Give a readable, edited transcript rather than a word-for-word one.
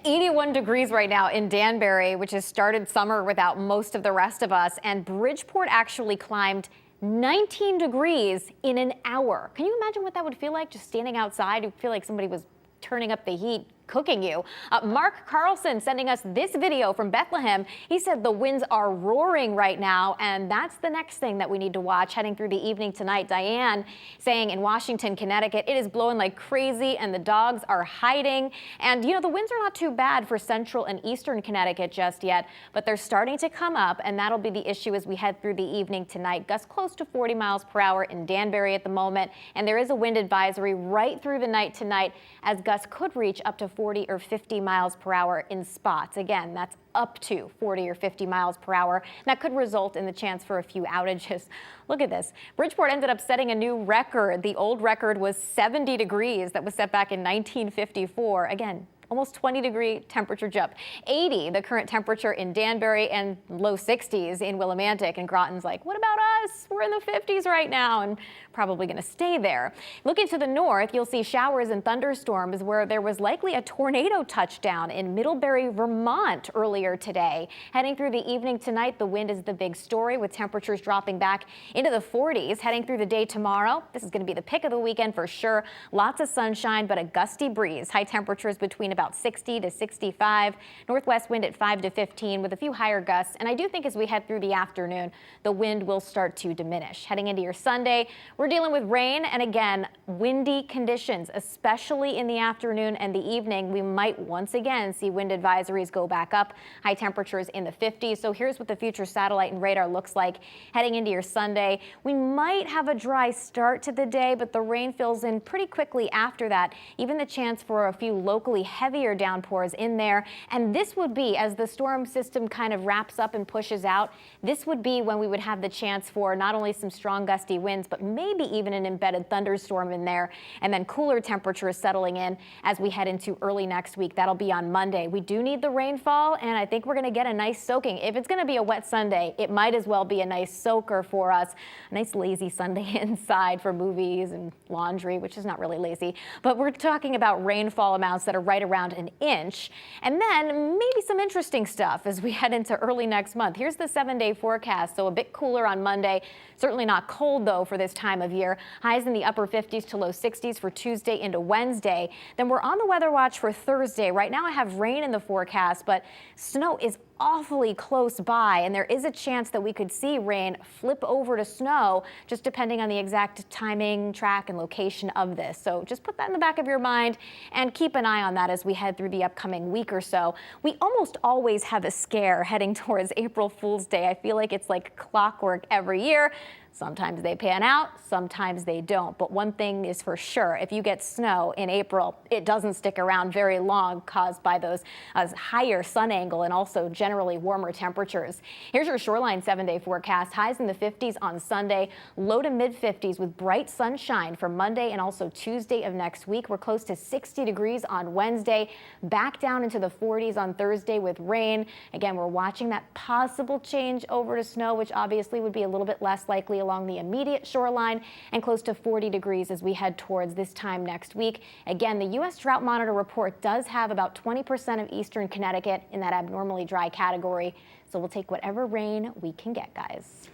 81 degrees right now in Danbury, which has started summer without most of the rest of us. And Bridgeport actually climbed 19 degrees in an hour. Can you imagine what that would feel like just standing outside? You feel like somebody was turning up the heat, cooking you. Mark CARLSON sending us this video from Bethlehem. He said the winds are roaring right now, and that's the next thing that we need to watch heading through the evening tonight. Diane saying in Washington, Connecticut, it is blowing like crazy and the dogs are hiding. And you know, the winds are not too bad for central and eastern Connecticut just yet, but they're starting to come up, and that'll be the issue as we head through the evening tonight. Gusts close to 40 miles per hour in Danbury at the moment, and there is a wind advisory right through the night tonight as gusts could reach up to 40 or 50 miles per hour in spots. Again, that's up to 40 or 50 miles per hour. That could result in the chance for a few outages. Look at this. Bridgeport ended up setting a new record. The old record was 70 degrees that was set back in 1954. Again, almost 20-degree temperature jump. 80, the current temperature in Danbury, and low 60s in Willimantic. And Groton's like, what about us? We're in the 50s right now and probably going to stay there. Looking to the north, you'll see showers and thunderstorms where there was likely a tornado touchdown in Middlebury, Vermont earlier today. Heading through the evening tonight, the wind is the big story with temperatures dropping back into the 40s. Heading through the day tomorrow, this is going to be the pick of the weekend for sure. Lots of sunshine, but a gusty breeze. High temperatures between about 60 to 65. Northwest wind at 5 to 15 with a few higher gusts. And I do think as we head through the afternoon, the wind will start to diminish. Heading into your Sunday, we're dealing with rain and again, windy conditions, especially in the afternoon and the evening. We might once again see wind advisories go back up. High temperatures in the 50s. So here's what the future satellite and radar looks like heading into your Sunday. We might have a dry start to the day, but the rain fills in pretty quickly after that. Even the chance for a few locally heavier downpours in there. And this would be, as the storm system kind of wraps up and pushes out, this would be when we would have the chance for not only some strong gusty winds, but maybe even an embedded thunderstorm in there. And then cooler temperatures settling in as we head into early next week. That'll be on Monday. We do need the rainfall, and I think we're going to get a nice soaking. If it's going to be a wet Sunday, it might as well be a nice soaker for us. A nice lazy Sunday inside for movies and laundry, which is not really lazy. But we're talking about rainfall amounts that are right around an inch. And then maybe some interesting stuff as we head into early next month. Here's the 7-day forecast. So a bit cooler on Monday. Certainly not cold, though, for this time of year. Highs in the upper 50s to low 60s for Tuesday into Wednesday. Then we're on the weather watch for Thursday. Right now I have rain in the forecast, but snow is awfully close by, and there is a chance that we could see rain flip over to snow, just depending on the exact timing, track, and location of this. So just put that in the back of your mind and keep an eye on that as we head through the upcoming week or so. We almost always have a scare heading towards April Fool's Day. I feel like it's like clockwork every year. Sometimes they pan out, sometimes they don't. But one thing is for sure, if you get snow in April, it doesn't stick around very long, caused by those higher sun angle and also generally warmer temperatures. Here's your Shoreline 7-day forecast. Highs in the 50s on Sunday, low to mid 50s with bright sunshine for Monday and also Tuesday of next week. We're close to 60 degrees on Wednesday, back down into the 40s on Thursday with rain. Again, we're watching that possible change over to snow, which obviously would be a little bit less likely along the immediate shoreline, and close to 40 degrees as we head towards this time next week. Again, the U.S. Drought Monitor report does have about 20% of eastern Connecticut in that abnormally dry category, so we'll take whatever rain we can get, guys.